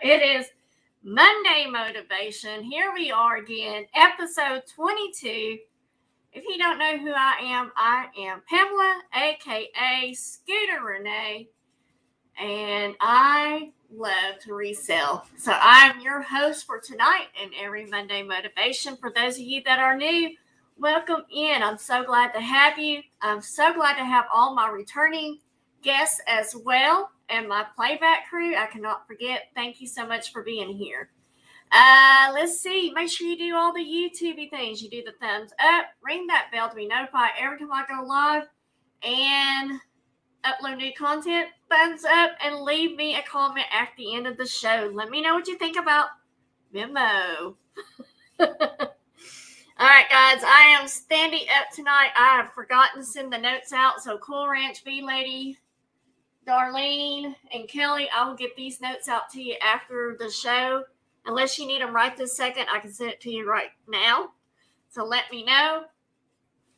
It is Monday Motivation. Here we are again, episode 22. If you don't know who I am Pamela, aka Scooter Renee, and I love to resell. So I'm your host for tonight and every Monday Motivation. For those of you that are new, welcome in. I'm so glad to have you. I'm so glad to have all my returning guests as well. And my playback crew, I cannot forget. Thank you so much for being here. Let's see. Make sure you do all the YouTube things. You do the thumbs up, ring that bell to be notified every time I go live and upload new content. Thumbs up and leave me a comment at the end of the show. Let me know what you think about Memo. All right, guys. I am standing up tonight. I have forgotten to send the notes out. So Cool Ranch Bee Lady, Darlene, and Kelly, I will get these notes out to you after the show. Unless you need them right this second, I can send it to you right now. So let me know.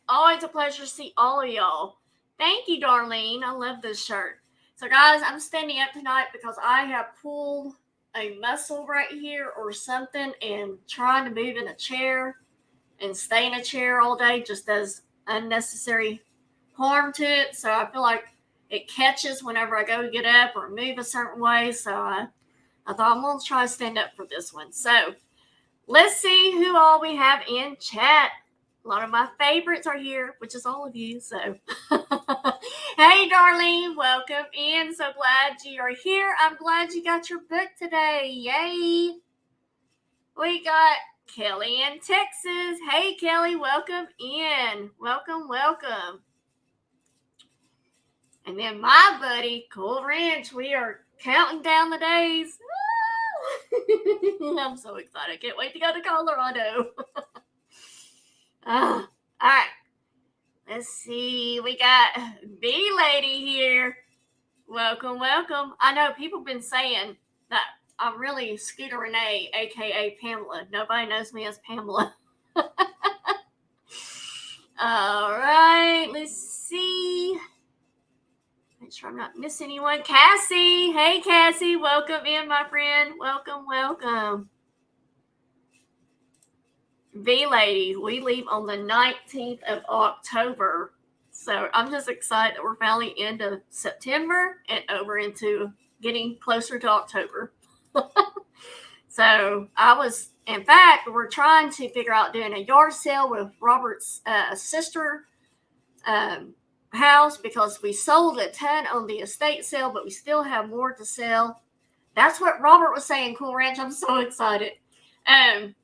Always a pleasure to see all of y'all. Thank you, Darlene. I love this shirt. So, guys, I'm standing up tonight because I have pulled a muscle right here or something, and trying to move in a chair and stay in a chair all day just does unnecessary harm to it. So I feel like it catches whenever I go to get up or move a certain way. So I thought I'm going to try to stand up for this one. So let's see who all we have in chat. A lot of my favorites are here, which is all of you. So, hey, Darlene, welcome in. So glad you are here. I'm glad you got your book today. Yay. We got Kelly in Texas. Hey, Kelly, welcome in. Welcome. And then my buddy, Cool Ranch, we are counting down the days. I'm so excited. I can't wait to go to Colorado. All right. Let's see. We got Bee Lady here. Welcome. I know people have been saying that I'm really Scooter Renee, a.k.a. Pamela. Nobody knows me as Pamela. All right. Let's see. Make sure I'm not missing anyone. Cassie. Hey, Cassie. Welcome in, my friend. Welcome. V-Lady, we leave on the 19th of October. So I'm just excited that we're finally into September and over into getting closer to October. So in fact, we're trying to figure out doing a yard sale with Robert's sister house, because we sold a ton on the estate sale, but we still have more to sell. That's what Robert was saying, Cool Ranch. I'm so excited. But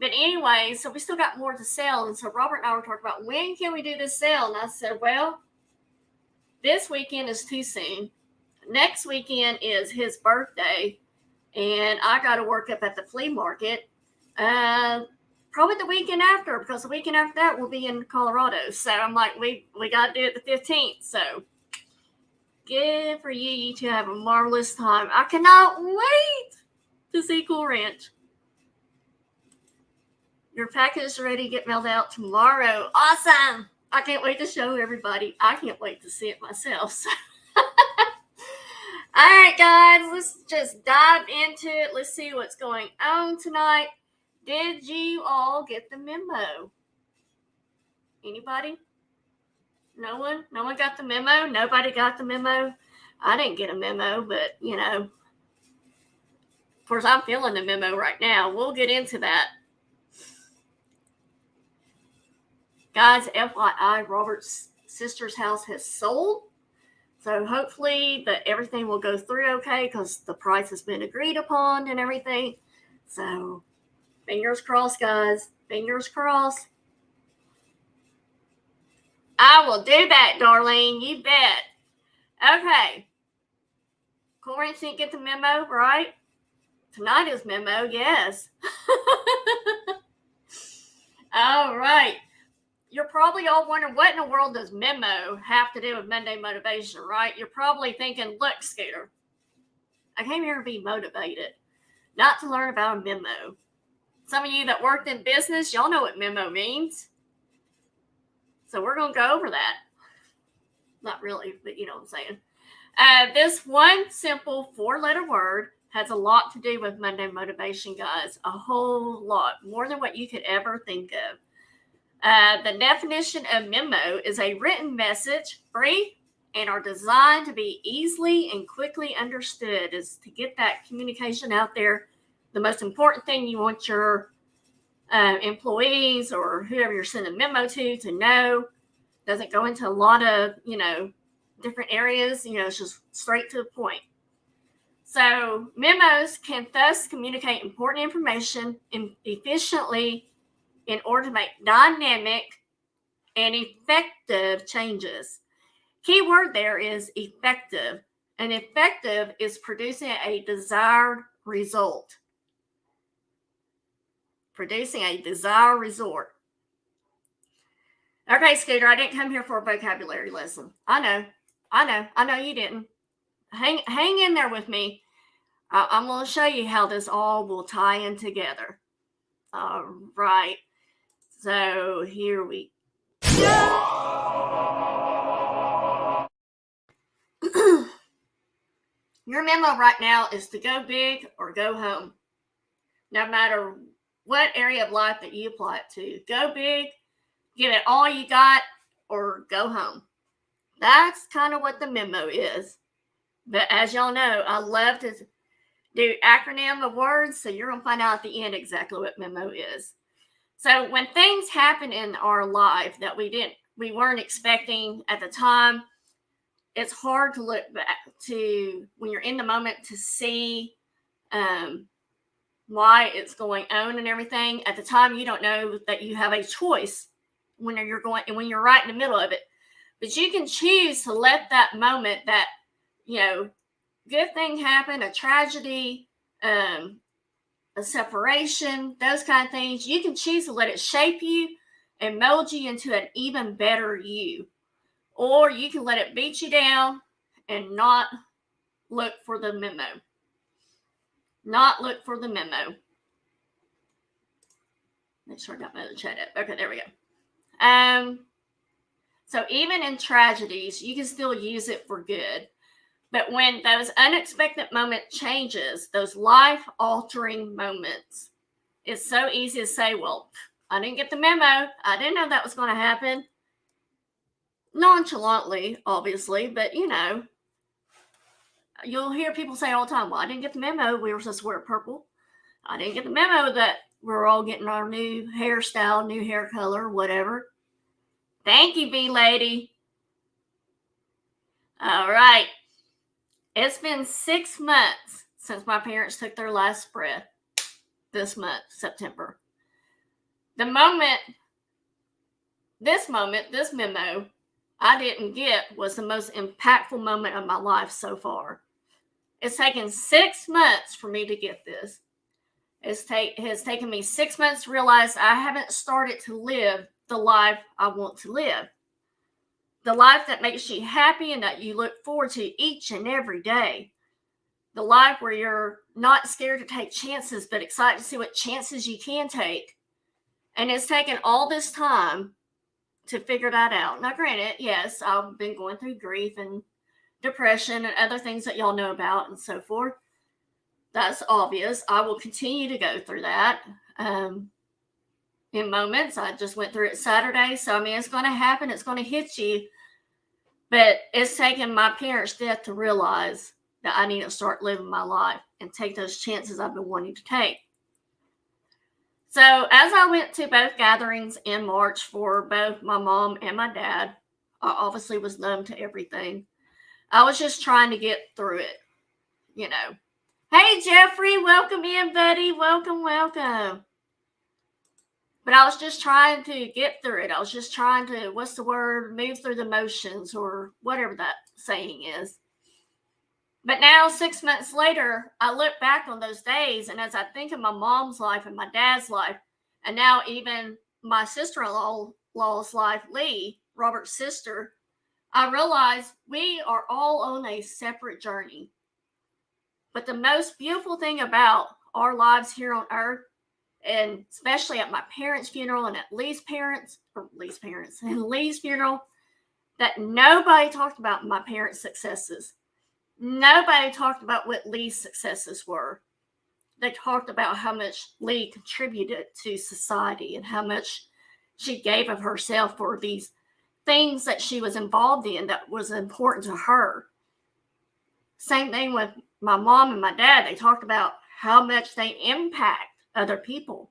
anyway, so we still got more to sell. And so Robert and I were talking about, when can we do this sale? And I said, well, this weekend is too soon. Next weekend is his birthday. And I got to work up at the flea market. Probably the weekend after, because the weekend after that we'll be in Colorado. So I'm like, we got to do it the 15th. So good for you. You two have a marvelous time. I cannot wait to see Cool Ranch. Your package is ready to get mailed out tomorrow. Awesome. I can't wait to show everybody. I can't wait to see it myself. So. All right, guys, let's just dive into it. Let's see what's going on tonight. Did you all get the memo? Anybody? No one? No one got the memo? Nobody got the memo? I didn't get a memo, but, of course, I'm feeling the memo right now. We'll get into that. Guys, FYI, Robert's sister's house has sold. So hopefully that everything will go through okay, because the price has been agreed upon and everything. So fingers crossed, guys. Fingers crossed. I will do that, Darlene. You bet. Okay. Cool Ranch didn't get the memo, right? Tonight is memo, yes. All right. You're probably all wondering, what in the world does Memo have to do with Monday Motivation, right? You're probably thinking, look, Scooter, I came here to be motivated, not to learn about a memo. Some of you that worked in business, y'all know what memo means. So we're going to go over that. Not really, but you know what I'm saying. This one simple 4-letter word has a lot to do with Monday motivation, guys. A whole lot, more than what you could ever think of. The definition of memo is a written message, brief, and are designed to be easily and quickly understood. Is to get that communication out there. The most important thing you want your employees or whoever you're sending a memo to know. Doesn't go into a lot of, different areas. It's just straight to the point. So memos can thus communicate important information efficiently in order to make dynamic and effective changes. Key word there is effective. And effective is producing a desired result. Producing a desired result. Okay, Scooter, I didn't come here for a vocabulary lesson. I know you didn't. Hang in there with me. I'm going to show you how this all will tie in together. All right. So here we go. Your memo right now is to go big or go home. No matter what area of life that you apply it to. Go big, give it all you got, or go home. That's kind of what the memo is. But as y'all know, I love to do acronym of words, so you're going to find out at the end exactly what memo is. So when things happen in our life that we weren't expecting at the time, it's hard to look back to when you're in the moment to see why it's going on and everything. At the time, you don't know that you have a choice when you're right in the middle of it. But you can choose to let that moment, that, good thing happen, a tragedy, a separation, those kind of things. You can choose to let it shape you and mold you into an even better you. Or you can let it beat you down and not look for the memo. Not look for the memo. Make sure I got my other chat up. Okay, there we go. So even in tragedies, you can still use it for good. But when those unexpected moment changes, those life-altering moments, it's so easy to say, well, I didn't get the memo. I didn't know that was going to happen. Nonchalantly, obviously, but, you'll hear people say all the time, well, I didn't get the memo. We were supposed to wear purple. I didn't get the memo that we're all getting our new hairstyle, new hair color, whatever. Thank you, B-Lady. All right. It's been 6 months since my parents took their last breath this month, September. This memo I didn't get was the most impactful moment of my life so far. It's taken 6 months for me to get this. It has taken me 6 months to realize I haven't started to live the life I want to live. The life that makes you happy and that you look forward to each and every day. The life where you're not scared to take chances, but excited to see what chances you can take. And it's taken all this time to figure that out. Now, granted, yes, I've been going through grief and depression and other things that y'all know about and so forth. That's obvious. I will continue to go through that in moments. I just went through it Saturday. So, it's going to happen. It's going to hit you. But it's taken my parents' death to realize that I need to start living my life and take those chances I've been wanting to take. So as I went to both gatherings in March for both my mom and my dad, I obviously was numb to everything. I was just trying to get through it, Hey, Jeffrey, welcome in, buddy. Welcome. But I was just trying to get through it. I was just trying to, move through the motions or whatever that saying is. But now, 6 months later, I look back on those days, and as I think of my mom's life and my dad's life, and now even my sister-in-law's life, Lee, Robert's sister, I realize we are all on a separate journey. But the most beautiful thing about our lives here on earth, and especially at my parents' funeral and at Lee's funeral, that nobody talked about my parents' successes. nobody talked about what Lee's successes were. They talked about how much Lee contributed to society and how much she gave of herself for these things that she was involved in that was important to her. Same thing with my mom and my dad. They talked about how much they impact other people.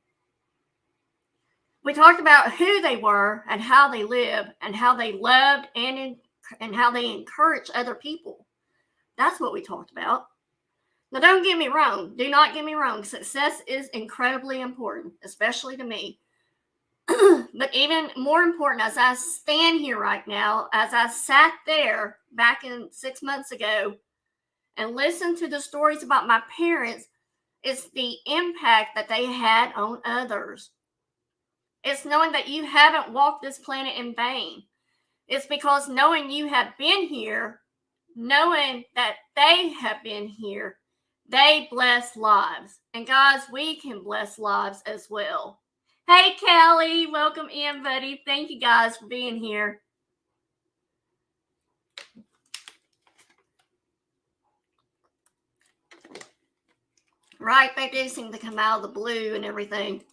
We talked about who they were and how they lived and how they loved and how they encouraged other people. That's what we talked about. Now, don't get me wrong. Do not get me wrong. Success is incredibly important, especially to me. But even more important, as I stand here right now, as I sat there back in 6 months ago and listened to the stories about my parents, it's the impact that they had on others. It's knowing that you haven't walked this planet in vain. It's because knowing you have been here, knowing that they have been here, they bless lives. And guys, we can bless lives as well. Hey, Kelly, welcome in, buddy. Thank you guys for being here. Right, they do seem to come out of the blue and everything.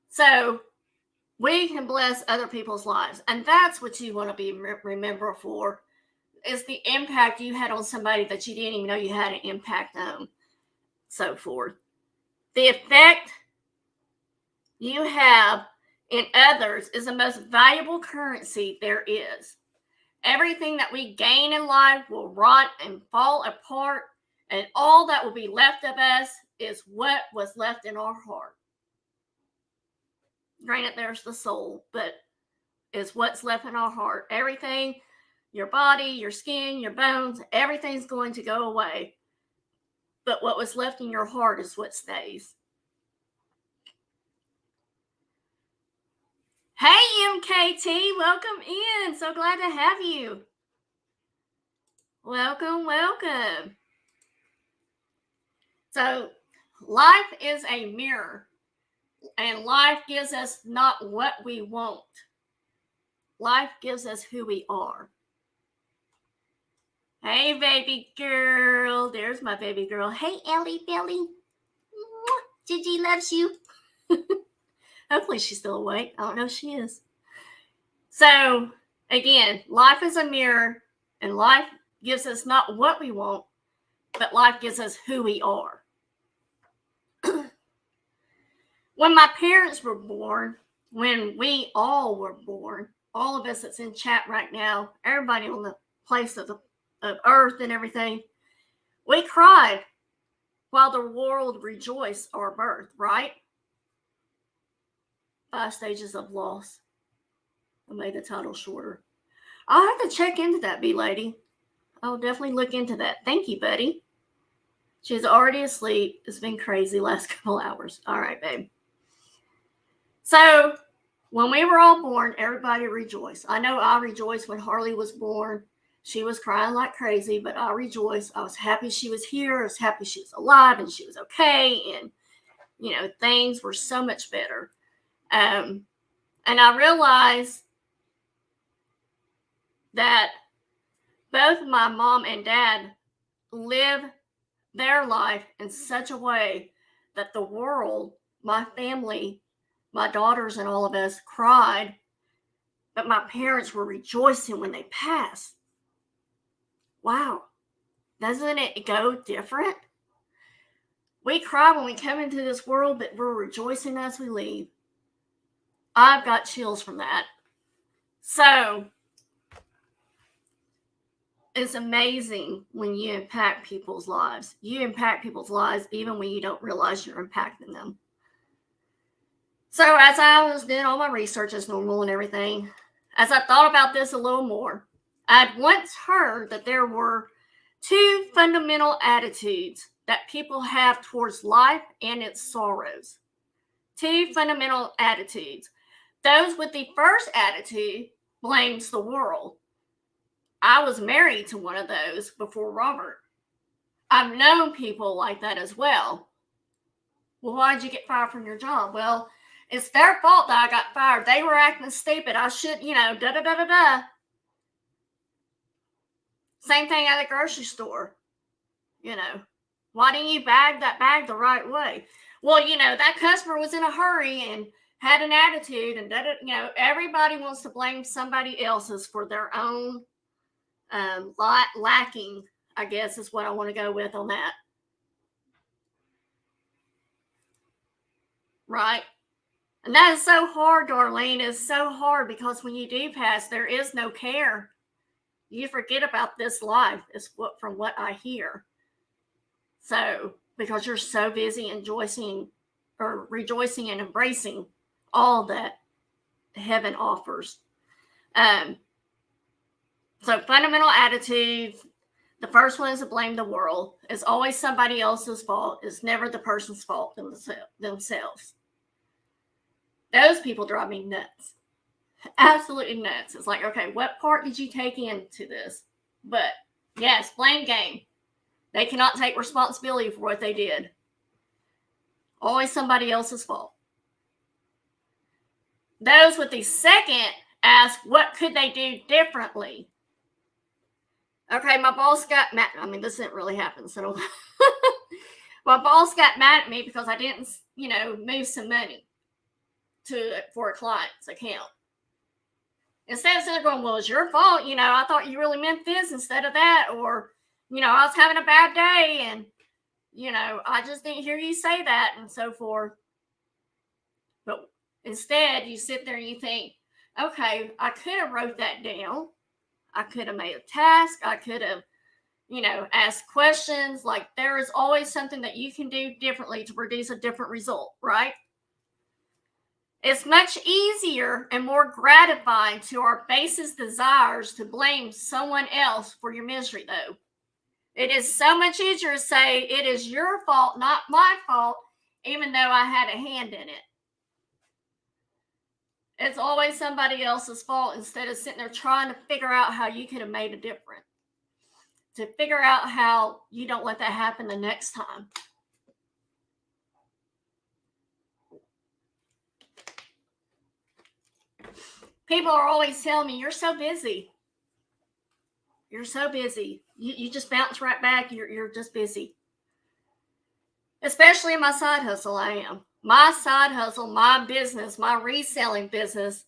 So we can bless other people's lives. And that's what you want to be remembered for, is the impact you had on somebody that you didn't even know you had an impact on, so forth. The effect you have in others is the most valuable currency there is. Everything that we gain in life will rot and fall apart, and all that will be left of us is what was left in our heart. Granted, there's the soul, but it's what's left in our heart. Everything, your body, your skin, your bones, everything's going to go away. But what was left in your heart is what stays. Hey, MKT, welcome in. So glad to have you. Welcome, welcome. So, life is a mirror, and life gives us not what we want. Life gives us who we are. Hey, baby girl. There's my baby girl. Hey, Ellie Billy. Gigi loves you. Hopefully she's still awake. I don't know if she is. So, again, life is a mirror, and life gives us not what we want, but life gives us who we are. When my parents were born, when we all were born, all of us that's in chat right now, everybody on the place of earth and everything, we cried while the world rejoiced our birth, right? 5 stages of loss. I made the title shorter. I'll have to check into that, B-Lady. I'll definitely look into that. Thank you, buddy. She's already asleep. It's been crazy last couple hours. All right, babe. So, when we were all born, everybody rejoiced. I know I rejoiced when Harley was born. She was crying like crazy, but I rejoiced. I was happy she was here. I was happy she was alive and she was okay. And, things were so much better. And I realized that both my mom and dad lived their life in such a way that the world, my family, my daughters and all of us cried, but my parents were rejoicing when they passed. Wow. Doesn't it go different? We cry when we come into this world, but we're rejoicing as we leave. I've got chills from that. So, it's amazing when you impact people's lives. You impact people's lives even when you don't realize you're impacting them. So as I was doing all my research as normal and everything, as I thought about this a little more, I'd once heard that there were 2 fundamental attitudes that people have towards life and its sorrows. 2 fundamental attitudes. Those with the first attitude blames the world. I was married to one of those before Robert. I've known people like that as well. Well, why did you get fired from your job? Well, it's their fault that I got fired. They were acting stupid. I should, da-da-da-da-da. Same thing at the grocery store. Why didn't you bag that bag the right way? Well, that customer was in a hurry and had an attitude, and everybody wants to blame somebody else's for their own lacking, I guess is what I want to go with on that. Right? And that is so hard, Darlene. It's so hard because when you do pass, there is no care. You forget about this life, is from what I hear. So, because you're so busy rejoicing and embracing all that heaven offers. So fundamental attitudes, the first one is to blame the world. It's always somebody else's fault. It's never the person's fault themselves. Those people drive me nuts. Absolutely nuts. It's like, okay, what part did you take into this? But yes, blame game. They cannot take responsibility for what they did. Always somebody else's fault. Those with the second ask, what could they do differently? Okay, my boss got mad. I mean, this didn't really happen, so my boss got mad at me because I didn't, move some money for a client's account. Instead of sitting there going, well, it's your fault, I thought you really meant this instead of that, or, I was having a bad day and, I just didn't hear you say that and so forth. But instead, you sit there and you think, okay, I could have wrote that down. I could have made a task. I could have, asked questions. Like, there is always something that you can do differently to produce a different result, right? It's much easier and more gratifying to our basest desires to blame someone else for your misery, though. It is so much easier to say it is your fault, not my fault, even though I had a hand in it. It's always somebody else's fault instead of sitting there trying to figure out how you could have made a difference. To figure out how you don't let that happen the next time. People are always telling me, you're so busy. You're so busy. You just bounce right back. You're just busy. Especially in my side hustle, I am. My side hustle, my business, my reselling business,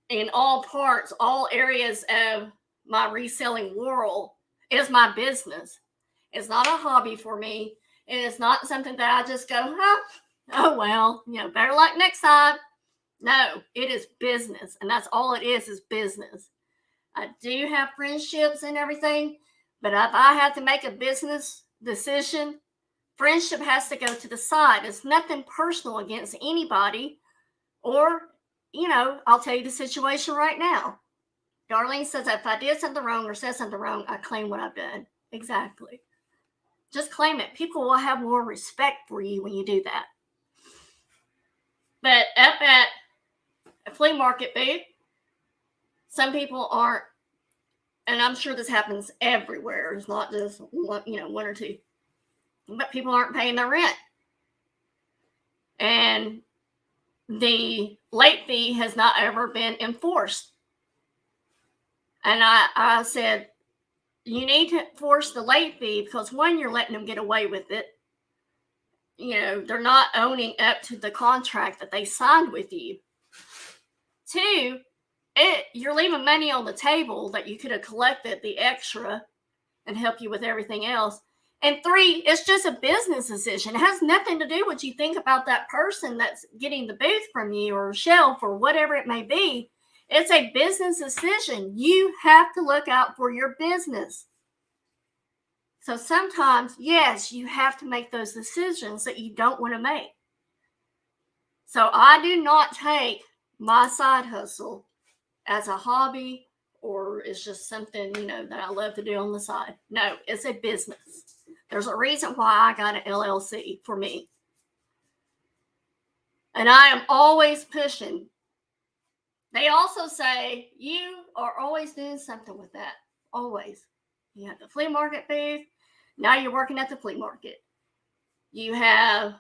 in all parts, all areas of my reselling world is my business. It's not a hobby for me. And it's not something that I just go, oh, well, better luck next time. No, it is business. And that's all it is business. I do have friendships and everything, but if I have to make a business decision, friendship has to go to the side. It's nothing personal against anybody. Or, I'll tell you the situation right now. Darlene says that if I did something wrong or said something wrong, I claim what I've done. Exactly. Just claim it. People will have more respect for you when you do that. But up at a flea market booth, some people aren't, and I'm sure this happens everywhere. It's not just one or two. But people aren't paying their rent. And the late fee has not ever been enforced. And I said, you need to enforce the late fee because, one, you're letting them get away with it. They're not owning up to the contract that they signed with you. Two, you're leaving money on the table that you could have collected the extra and help you with everything else. And three, it's just a business decision. It has nothing to do with what you think about that person that's getting the booth from you or shelf or whatever it may be. It's a business decision. You have to look out for your business. So sometimes, yes, you have to make those decisions that you don't want to make. So I do not take my side hustle as a hobby or it's just something, that I love to do on the side. No, it's a business. There's a reason why I got an LLC for me. And I am always pushing. They also say you are always doing something with that. Always. You have the flea market booth. Now you're working at the flea market. You have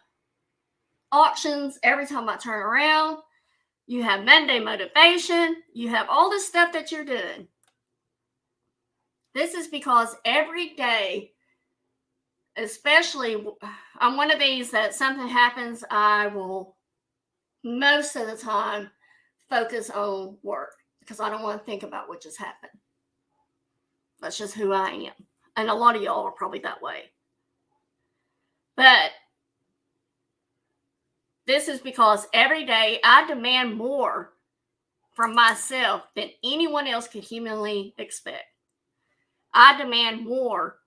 auctions every time I turn around. You have Monday motivation. You have all this stuff that you're doing. This is because every day, especially I'm one of these that something happens, I will most of the time focus on work because I don't want to think about what just happened. That's just who I am. And a lot of y'all are probably that way. But this is because every day I demand more from myself than anyone else could humanly expect. I demand more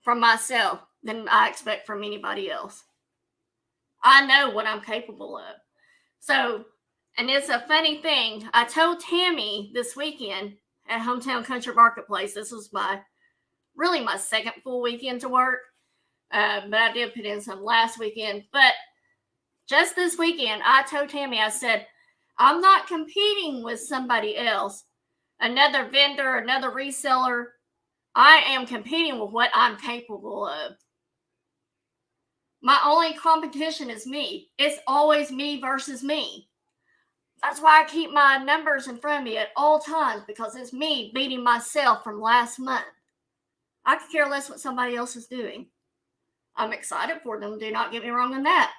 from myself than I expect from anybody else. I know what I'm capable of. So, and it's a funny thing. I told Tammy this weekend at Hometown Country Marketplace, this was my second full weekend to work. But I did put in some last weekend. But just this weekend, I told Tammy, I said, I'm not competing with somebody else, another vendor, another reseller. I am competing with what I'm capable of. My only competition is me. It's always me versus me. That's why I keep my numbers in front of me at all times, because it's me beating myself from last month. I could care less what somebody else is doing. I'm excited for them, do not get me wrong on that.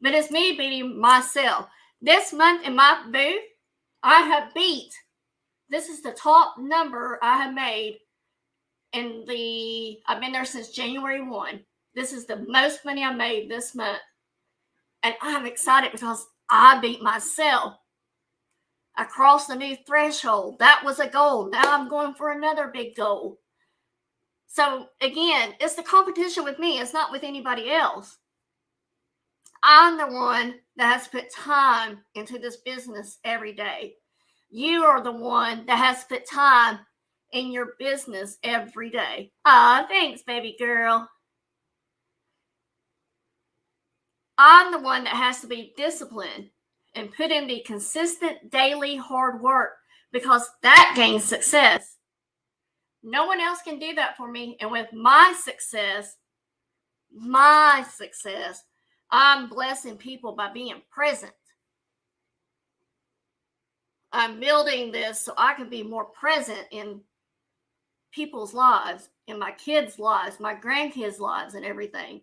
But it's me beating myself. This month in my booth, I have beat, this is the top number I have made I've been there since January 1. This is the most money I made this month. And I'm excited because I beat myself. I crossed a new threshold. That was a goal. Now I'm going for another big goal. So again, it's the competition with me. It's not with anybody else. I'm the one that has to put time into this business every day. You are the one that has to put time in your business every day. Thanks, baby girl. I'm the one that has to be disciplined and put in the consistent daily hard work, because that gains success. No one else can do that for me. And with my success, I'm blessing people by being present. I'm building this so I can be more present in people's lives, in my kids' lives, my grandkids' lives, and everything.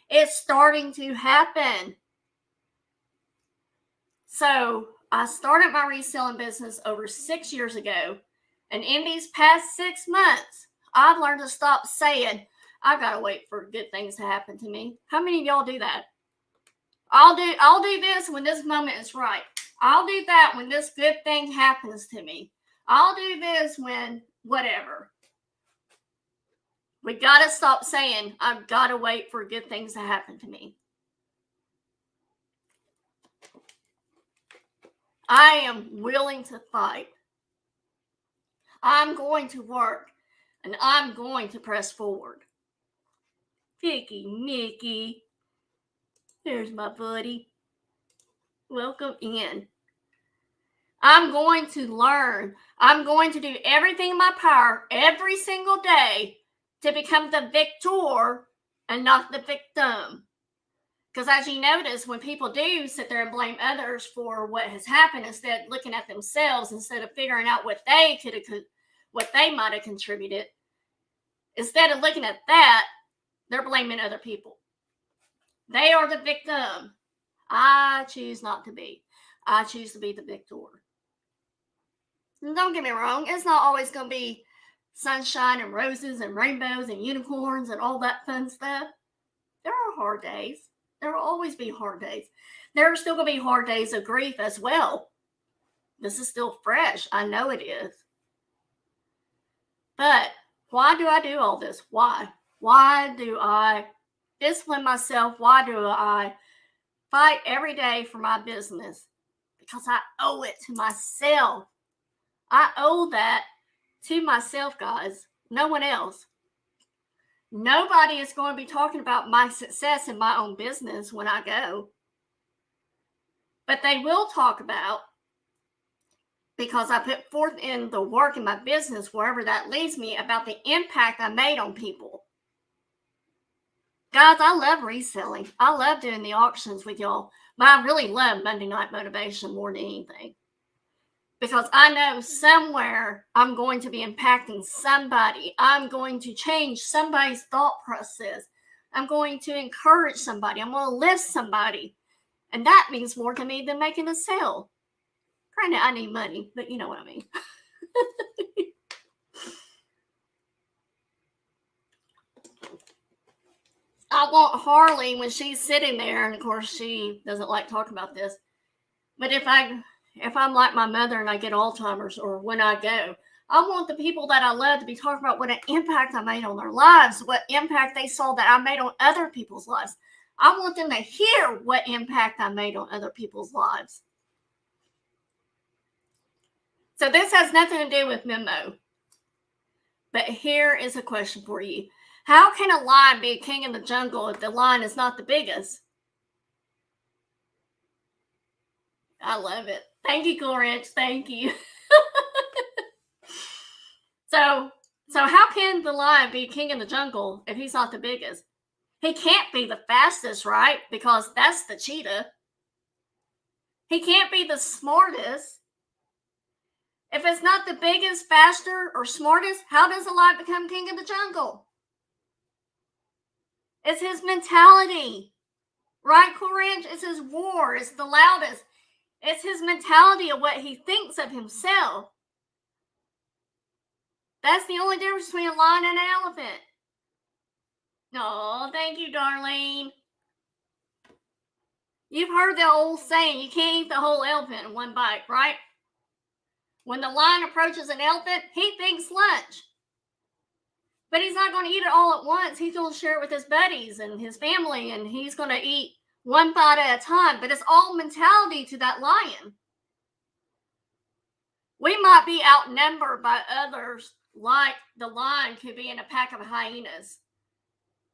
It's starting to happen. So I started my reselling business over 6 years ago. And in these past 6 months, I've learned to stop saying, I gotta wait for good things to happen to me. How many of y'all do that? I'll do this when this moment is right. I'll do that when this good thing happens to me. I'll do this when whatever. We got to stop saying, I've got to wait for good things to happen to me. I am willing to fight. I'm going to work, and I'm going to press forward. Picky Mickey. There's my buddy. Welcome in. I'm going to learn. I'm going to do everything in my power every single day to become the victor and not the victim. Because as you notice, when people do sit there and blame others for what has happened, instead of looking at themselves, instead of figuring out what they might have contributed, instead of looking at that, they're blaming other people. They are the victim. I choose not to be. I choose to be the victor. And don't get me wrong, it's not always going to be sunshine and roses and rainbows and unicorns and all that fun stuff. There are hard days. There will always be hard days. There are still going to be hard days of grief as well. This is still fresh. I know it is. But why do I do all this? Why? Why do I discipline myself? Why do I fight every day for my business? Because I owe it to myself. I owe that to myself, guys. No one else. Nobody is going to be talking about my success in my own business when I go. But they will talk about, because I put forth in the work in my business, wherever that leads me, about the impact I made on people. Guys, I love reselling. I love doing the auctions with y'all. But I really love Monday Night Motivation more than anything. Because I know somewhere I'm going to be impacting somebody. I'm going to change somebody's thought process. I'm going to encourage somebody. I'm going to lift somebody. And that means more to me than making a sale. Granted, I need money, but you know what I mean. I want Harley when she's sitting there, and of course she doesn't like talking about this, but if I'm like my mother and I get Alzheimer's, or when I go, I want the people that I love to be talking about what an impact I made on their lives, what impact they saw that I made on other people's lives. I want them to hear what impact I made on other people's lives. So this has nothing to do with Memo. But here is a question for you. How can a lion be a king in the jungle if the lion is not the biggest? I love it. Thank you, Cool Ranch. Thank you. So how can the lion be king in the jungle if he's not the biggest? He can't be the fastest, right? Because that's the cheetah. He can't be the smartest. If it's not the biggest, faster, or smartest, how does a lion become king of the jungle? It's his mentality. Right, Cool Ranch? It's his roar. It's the loudest. It's his mentality of what he thinks of himself. That's the only difference between a lion and an elephant. Oh, thank you, Darlene. You've heard the old saying, you can't eat the whole elephant in one bite, right? When the lion approaches an elephant, he thinks lunch. But he's not going to eat it all at once. He's going to share it with his buddies and his family, and he's going to eat one bite at a time. But it's all mentality to that lion. We might be outnumbered by others, like the lion could be in a pack of hyenas.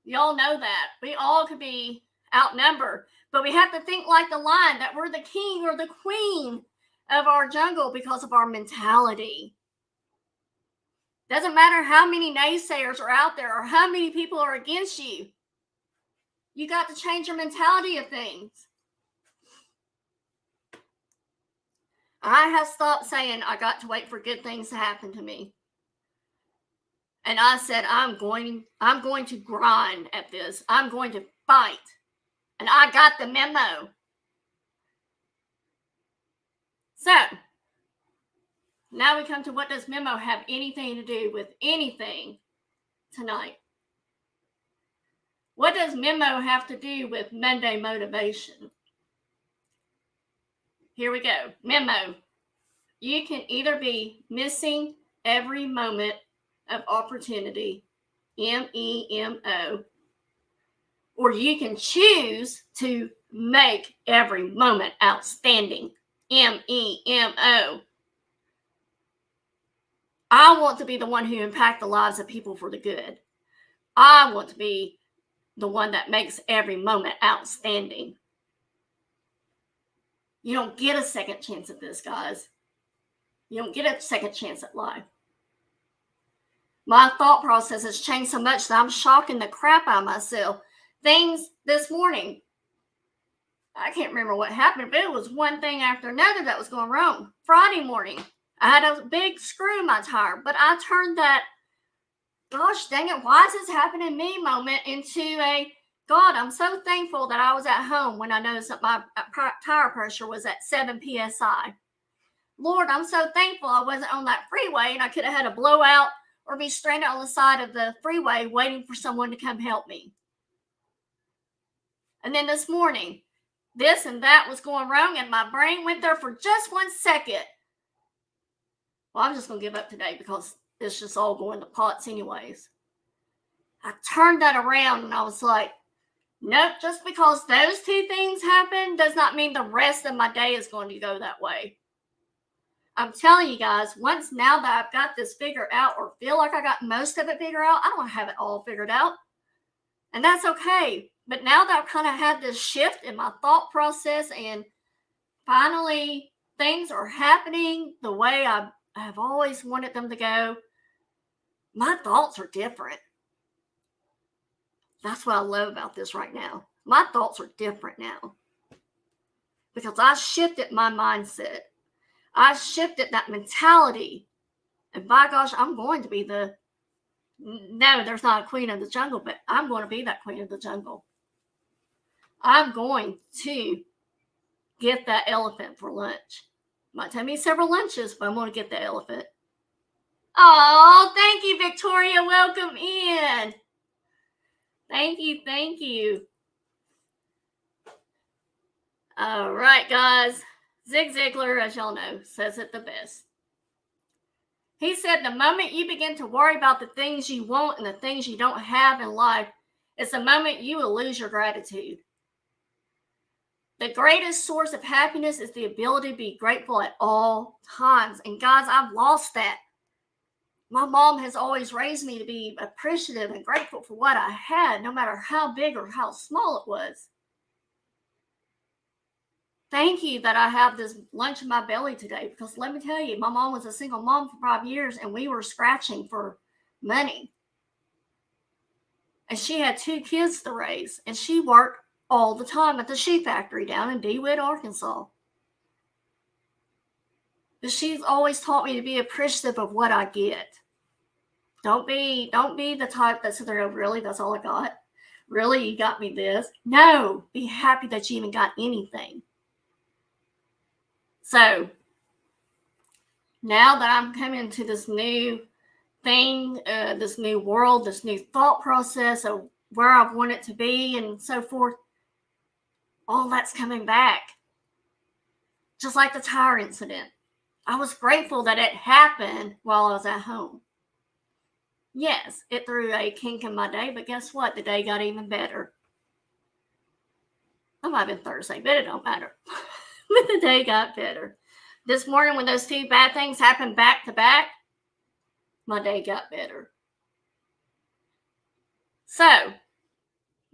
Y'all know that. We all could be outnumbered. But we have to think like the lion, that we're the king or the queen of our jungle because of our mentality. Doesn't matter how many naysayers are out there or how many people are against you. You got to change your mentality of things. I have stopped saying I got to wait for good things to happen to me. And I said, I'm going to grind at this. I'm going to fight. And I got the memo. So, now we come to, what does Memo have anything to do with anything tonight? What does Memo have to do with Monday motivation? Here we go. Memo. You can either be missing every moment of opportunity, MEMO, or you can choose to make every moment outstanding, MEMO. I want to be the one who impacts the lives of people for the good. I want to be the one that makes every moment outstanding. You don't get a second chance at this, guys. You don't get a second chance at life. My thought process has changed so much that I'm shocking the crap out of myself. Things this morning, I can't remember what happened, but it was one thing after another that was going wrong. Friday morning, I had a big screw in my tire, but I turned that, gosh dang it, why is this happening to me moment into a, God, I'm so thankful that I was at home when I noticed that my tire pressure was at 7 psi. Lord, I'm so thankful I wasn't on that freeway and I could have had a blowout or be stranded on the side of the freeway waiting for someone to come help me. And then this morning, this and that was going wrong and my brain went there for just 1 second. Well, I'm just going to give up today because it's just all going to pots anyways. I turned that around and I was like, nope, just because those two things happen does not mean the rest of my day is going to go that way. I'm telling you guys, once now that I've got this figured out or feel like I got most of it figured out, I don't have it all figured out. And that's okay. But now that I've kind of had this shift in my thought process and finally things are happening the way I've always wanted them to go, my thoughts are different. That's what I love about this right now. My thoughts are different now because I shifted my mindset. I shifted that mentality. And by gosh, I'm going to be no, there's not a queen of the jungle, but I'm going to be that queen of the jungle. I'm going to get that elephant for lunch. Might take me several lunches, but I'm going to get the elephant. Oh, thank you, Victoria. Welcome in. Thank you. Thank you. All right, guys. Zig Ziglar, as y'all know, says it the best. He said the moment you begin to worry about the things you want and the things you don't have in life, it's the moment you will lose your gratitude. The greatest source of happiness is the ability to be grateful at all times. And guys, I've lost that. My mom has always raised me to be appreciative and grateful for what I had, no matter how big or how small it was. Thank you that I have this lunch in my belly today, because let me tell you, my mom was a single mom for 5 years and we were scratching for money. And she had 2 kids to raise, and she worked all the time at the shoe factory down in DeWitt, Arkansas. But she's always taught me to be appreciative of what I get. Don't be the type that sits there, really, that's all I got? Really, you got me this? No, be happy that you even got anything. So, now that I'm coming to this new thing, this new world, this new thought process of where I want it to be and so forth, all that's coming back. Just like the tire incident. I was grateful that it happened while I was at home. Yes, it threw a kink in my day, but guess what? The day got even better. It might have been Thursday, but it don't matter. But the day got better. This morning, when those 2 bad things happened back to back, my day got better. So,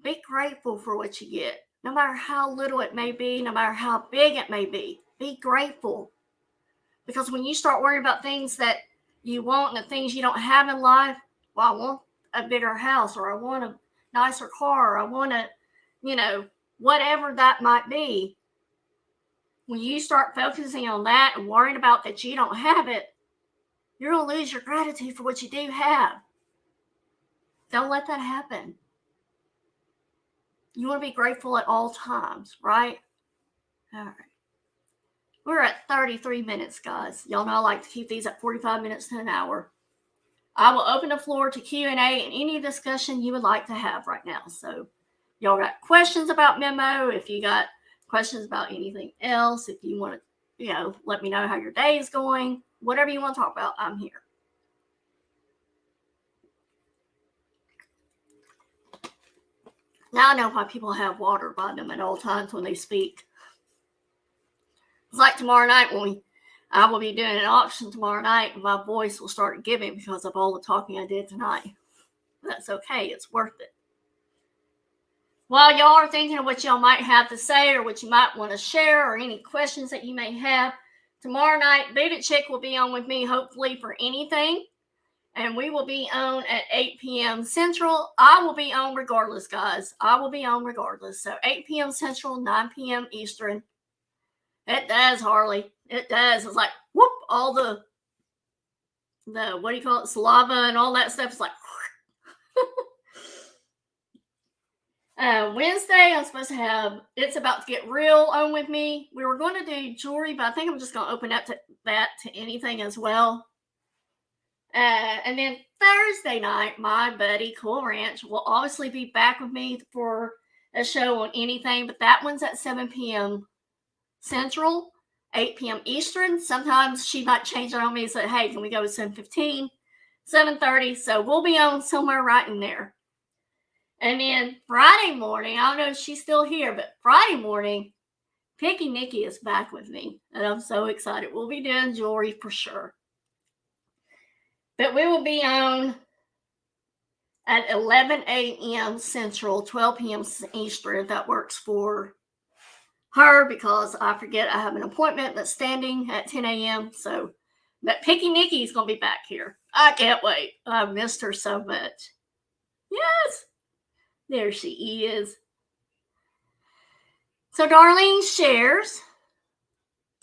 be grateful for what you get. No matter how little it may be, no matter how big it may be grateful. Because when you start worrying about things that you want and the things you don't have in life, well, I want a bigger house, or I want a nicer car, or I want a, whatever that might be. When you start focusing on that and worrying about that you don't have it, you're going to lose your gratitude for what you do have. Don't let that happen. You want to be grateful at all times, right? All right. We're at 33 minutes, guys. Y'all know I like to keep these at 45 minutes to an hour. I will open the floor to Q&A and any discussion you would like to have right now. So y'all got questions about Memo, if you got questions about anything else, if you want to, let me know how your day is going, whatever you want to talk about, I'm here. Now I know why people have water by them at all times when they speak. It's like tomorrow night I will be doing an auction tomorrow night, and my voice will start giving because of all the talking I did tonight. That's okay. It's worth it. While y'all are thinking of what y'all might have to say or what you might want to share or any questions that you may have, tomorrow night, Booted Chick will be on with me, hopefully, for anything. And we will be on at 8 p.m. Central. I will be on regardless, guys. I will be on regardless. So 8 p.m. Central, 9 p.m. Eastern. It does, Harley. It does. It's like, whoop, all the what do you call it, saliva and all that stuff is like, Wednesday, I'm supposed to have It's About to Get Real on with me. We were going to do jewelry, but I think I'm just going to open up to that to anything as well. And then Thursday night, my buddy Cool Ranch will obviously be back with me for a show on anything, but that one's at 7 p.m. Central, 8 p.m. Eastern. Sometimes she might change it on me and say, hey, can we go with 7:15, 7:30? So we'll be on somewhere right in there. And then Friday morning, I don't know if she's still here, but Friday morning, Picky Nikki is back with me. And I'm so excited. We'll be doing jewelry for sure. But we will be on at 11 a.m. Central, 12 p.m. Eastern, if that works for her, because I forget I have an appointment that's standing at 10 a.m. So, but Picky Nikki is going to be back here. I can't wait. I've missed her so much. Yes. There she is. So Darlene shares,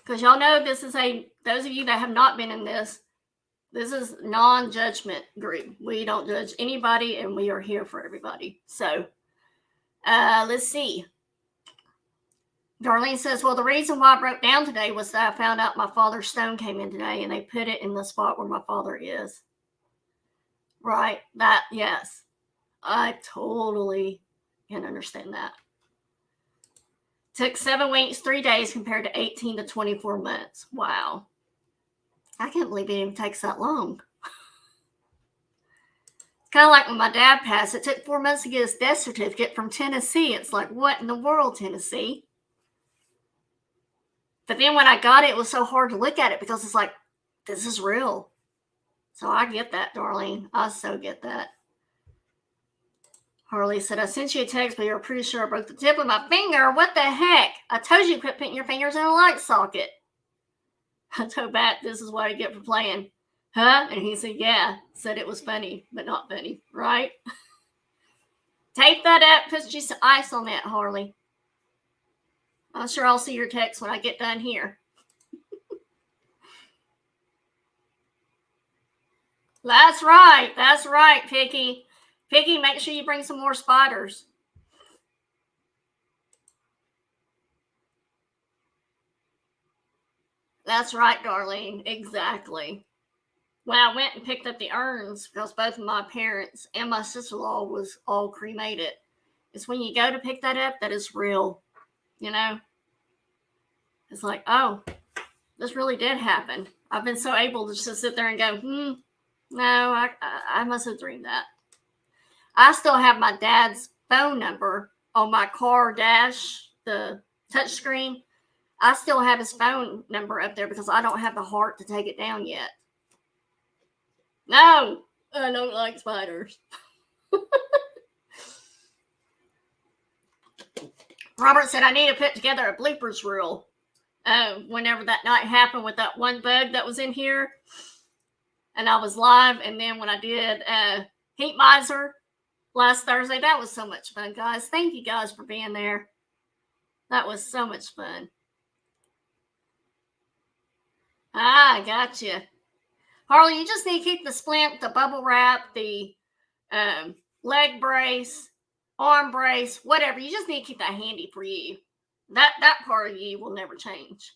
Because y'all know this is those of you that have not been in this is non-judgment group. We don't judge anybody, and we are here for everybody. So, let's see. Darlene says, well, the reason why I broke down today was that I found out my father's stone came in today, and they put it in the spot where my father is. Right. Yes. I totally can understand that. Took 7 weeks, 3 days compared to 18 to 24 months. Wow. I can't believe it even takes that long. It's kind of like when my dad passed. It took 4 months to get his death certificate from Tennessee. It's like, what in the world, Tennessee? But then when I got it, it was so hard to look at it because it's like, this is real. So I get that, Darlene. I so get that. Harley said, I sent you a text, but you're pretty sure I broke the tip of my finger. What the heck? I told you to quit putting your fingers in a light socket. I told Bat, this is what I get for playing. Huh? And he said, yeah. Said it was funny, but not funny, right? Tape that up, put you some ice on that, Harley. I'm sure I'll see your text when I get done here. That's right, Picky. Picky, make sure you bring some more spiders. That's right, Darlene. Exactly. When I went and picked up the urns, because both of my parents and my sister-in-law was all cremated, it's when you go to pick that up that is real, you know? It's like, oh, this really did happen. I've been so able to just sit there and go, no, I must have dreamed that. I still have my dad's phone number on my car dash, the touch screen. I still have his phone number up there because I don't have the heart to take it down yet. No, I don't like spiders. Robert said I need to put together a bloopers reel. Whenever that night happened with that one bug that was in here, and I was live, and then when I did Heat Miser last Thursday, that was so much fun, guys. Thank you guys for being there. That was so much fun. I gotcha. Harley, you just need to keep the splint, the bubble wrap, the leg brace, arm brace, whatever. You just need to keep that handy for you. That part of you will never change.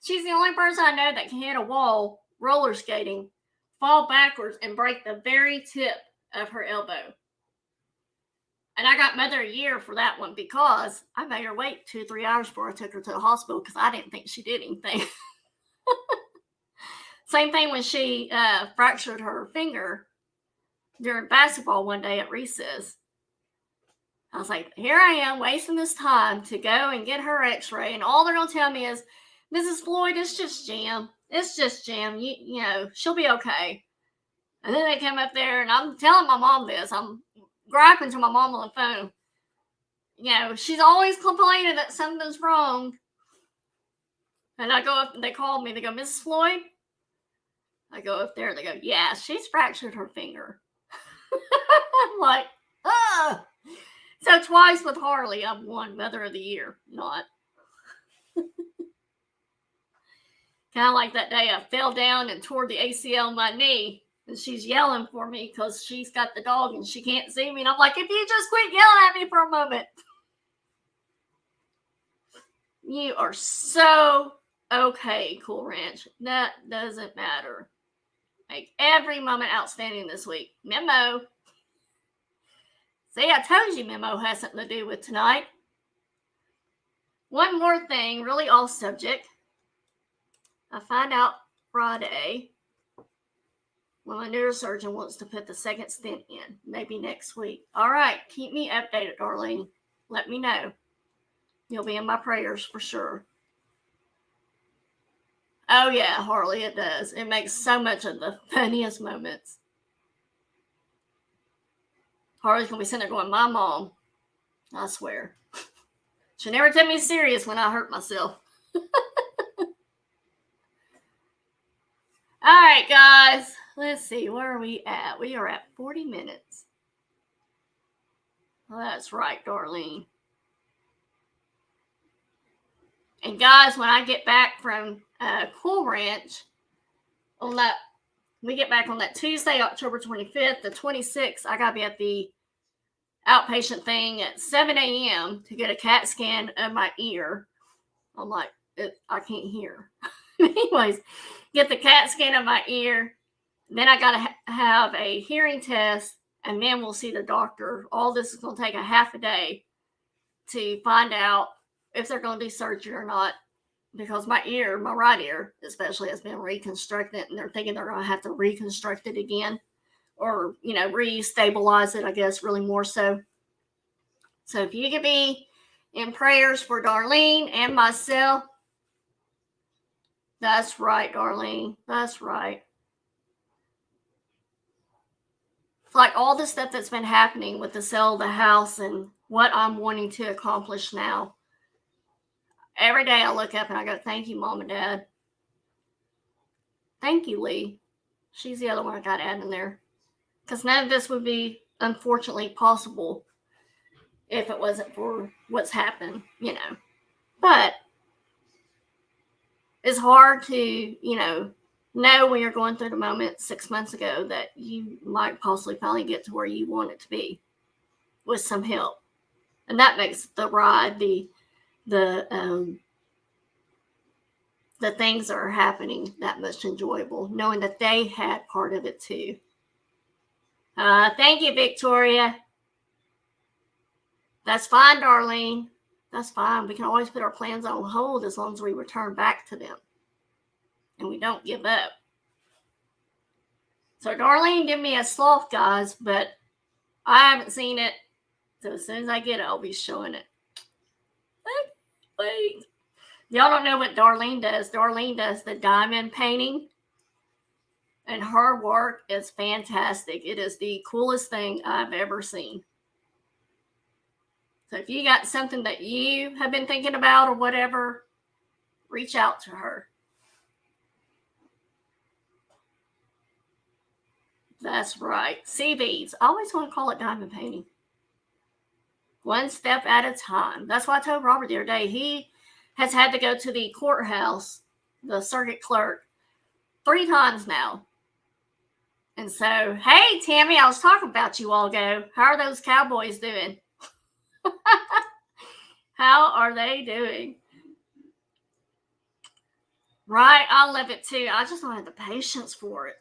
She's the only person I know that can hit a wall roller skating, fall backwards, and break the very tip of her elbow. And I got Mother of the Year for that one because I made her wait 2-3 hours before I took her to the hospital because I didn't think she did anything. Same thing when she fractured her finger during basketball one day at recess. I was like, here I am wasting this time to go and get her x-ray, and all they're going to tell me is, Mrs. Floyd, it's just jam. It's just jam. You know, she'll be okay. And then they come up there, and I'm telling my mom this. I'm griping to my mom on the phone. You know, she's always complaining that something's wrong. And I go up, and they call me. They go, Mrs. Floyd? I go up there, they go, yeah, she's fractured her finger. I'm like, ugh. So twice with Harley, I've won Mother of the Year. Not. Kind of like that day I fell down and tore the ACL in my knee. And she's yelling for me because she's got the dog and she can't see me. And I'm like, if you just quit yelling at me for a moment. You are so okay, Cool Ranch. That doesn't matter. Make every moment outstanding this week. Memo. See, I told you Memo has something to do with tonight. One more thing, really off subject. I find out Friday when my neurosurgeon wants to put the second stent in. Maybe next week. All right, keep me updated, Darlene. Let me know. You'll be in my prayers for sure. Oh, yeah, Harley, it does. It makes so much of the funniest moments. Harley's going to be sitting there going, my mom, I swear. She never took me serious when I hurt myself. All right, guys. Let's see. Where are we at? We are at 40 minutes. Well, that's right, Darlene. And guys, when I get back from Cool Ranch, we get back on that Tuesday, October 25th, the 26th, I gotta be at the outpatient thing at 7 a.m. to get a CAT scan of my ear. I'm like, I can't hear. Anyways, get the CAT scan of my ear. Then I gotta have a hearing test, and then we'll see the doctor. All this is gonna take a half a day to find out if they're gonna do surgery or not, because my right ear especially, has been reconstructed, and they're thinking they're gonna have to reconstruct it again, or re-stabilize it, I guess, really more so. So if you could be in prayers for Darlene and myself. That's right, Darlene. That's right. It's like all the stuff that's been happening with the sale of the house and what I'm wanting to accomplish now. Every day I look up and I go, thank you, Mom and Dad. Thank you, Lee. She's the other one I got to add in there. Because none of this would be, unfortunately, possible if it wasn't for what's happened, But it's hard to, know when you're going through the moment 6 months ago that you might possibly finally get to where you want it to be with some help. And that makes the ride, the things that are happening that much enjoyable, knowing that they had part of it too. Thank you, Victoria. That's fine, Darlene. That's fine. We can always put our plans on hold as long as we return back to them and we don't give up. So Darlene did me a sloth, guys, but I haven't seen it. So as soon as I get it, I'll be showing it. Wait. Y'all don't know what Darlene does. Darlene does the diamond painting, and her work is fantastic. It is the coolest thing I've ever seen. So if you got something that you have been thinking about or whatever, reach out to her. That's right. Sea beads. I always want to call it diamond painting. One step at a time. That's what I told Robert the other day. He has had to go to the courthouse, the circuit clerk, 3 times now. And so, hey, Tammy, I was talking about you all ago. How are those Cowboys doing? How are they doing? Right, I love it too. I just don't have the patience for it.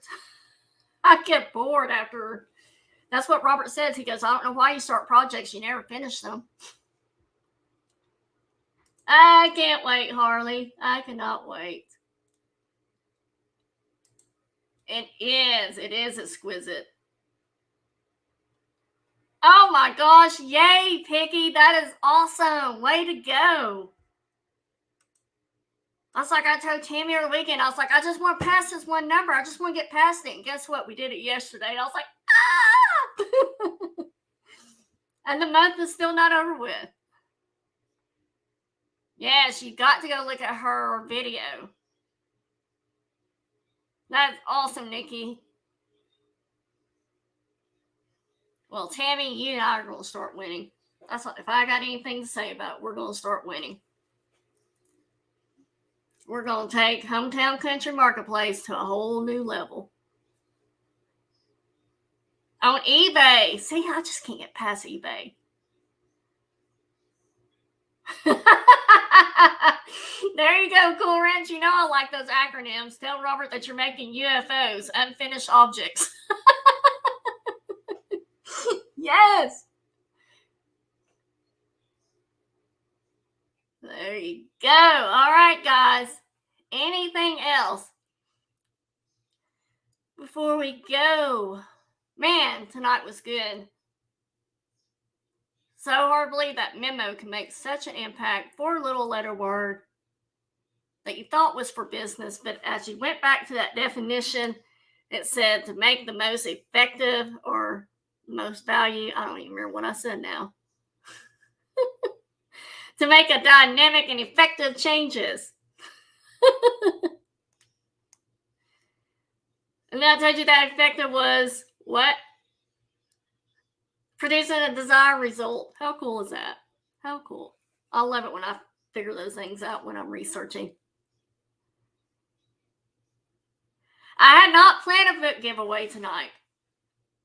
I get bored after. That's what Robert says. He goes, I don't know why you start projects, you never finish them. I can't wait, Harley. I cannot wait. It is exquisite. Oh my gosh, yay, Picky. That is awesome. Way to go. I was like, I told Tammy over the weekend, I was like, I just want to pass this one number. I just want to get past it. And guess what? We did it yesterday. And I was like, ah! And the month is still not over with. Yes, you got to go look at her video. That's awesome, Nikki. Well, Tammy, you and I are going to start winning. That's what, if I got anything to say about it, we're going to start winning. We're going to take Hometown Country Marketplace to a whole new level. On eBay. See, I just can't get past eBay. There you go, Cool Ranch. You know I like those acronyms. Tell Robert that you're making UFOs, unfinished objects. Yes. There you go. All right, guys. Anything else before we go? Man, tonight was good. So hard to believe that Memo can make such an impact. 4 little letter word that you thought was for business, but as you went back to that definition, it said to make the most effective or most value. I don't even remember what I said now. To make a dynamic and effective changes. And then I told you that effective was what? Producing a desired result. How cool is that? How cool. I love it when I figure those things out when I'm researching. I had not planned a book giveaway tonight.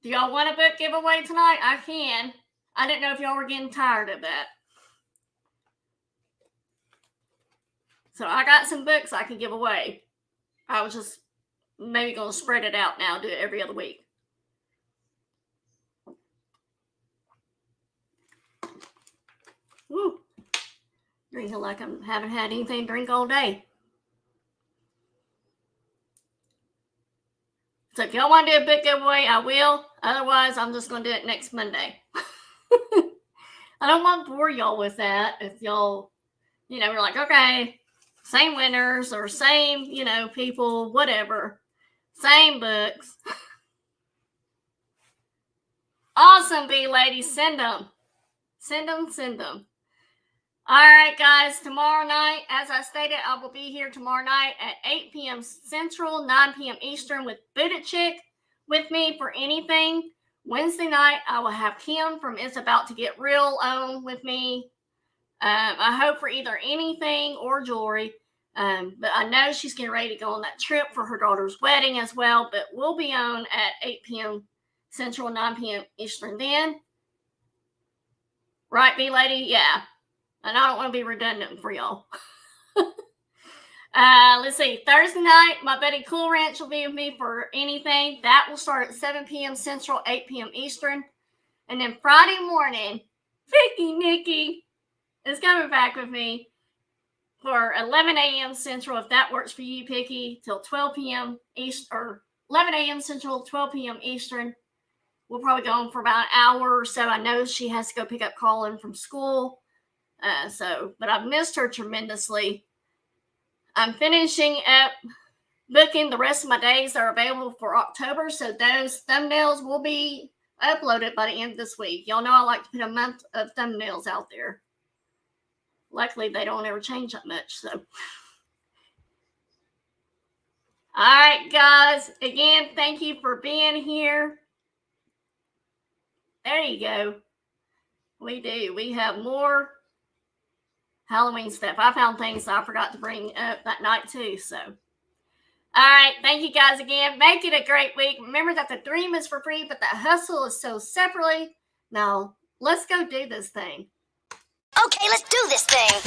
Do y'all want a book giveaway tonight? I can. I didn't know if y'all were getting tired of that. So I got some books I can give away. I was just maybe going to spread it out now, do it every other week. Woo. Drinking like I haven't had anything to drink all day. So if y'all want to do a book giveaway, I will. Otherwise, I'm just going to do it next Monday. I don't want to bore y'all with that. If y'all, we're like, okay, same winners or same, people, whatever. Same books. Awesome, bee ladies. Send them. Send them. All right, guys. Tomorrow night, as I stated, I will be here tomorrow night at 8 p.m. Central, 9 p.m. Eastern with Buddha Chick with me for anything. Wednesday night, I will have Kim from It's About to Get Real on with me. I hope for either anything or jewelry. But I know she's getting ready to go on that trip for her daughter's wedding as well. But we'll be on at 8 p.m. Central, 9 p.m. Eastern then. Right, bee lady? Yeah. And I don't want to be redundant for y'all. Let's see. Thursday night, my buddy Cool Ranch will be with me for anything. That will start at 7 p.m. Central, 8 p.m. Eastern. And then Friday morning, Vicky Nikki is coming back with me for 11 a.m. Central, if that works for you, Picky, till 12 p.m. East, or 11 a.m. Central, 12 p.m. Eastern. We'll probably go on for about an hour or so. I know she has to go pick up Colin from school. But I've missed her tremendously. I'm finishing up booking the rest of my days that are available for October, so those thumbnails will be uploaded by the end of this week. Y'all know I like to put a month of thumbnails out there. Luckily, they don't ever change that much, so. All right, guys. Again, thank you for being here. There you go. We do. We have more Halloween stuff. I found things that I forgot to bring up that night too. So, all right. Thank you guys again. Make it a great week. Remember that the dream is for free, but the hustle is so separately. Now, let's go do this thing. Okay, let's do this thing.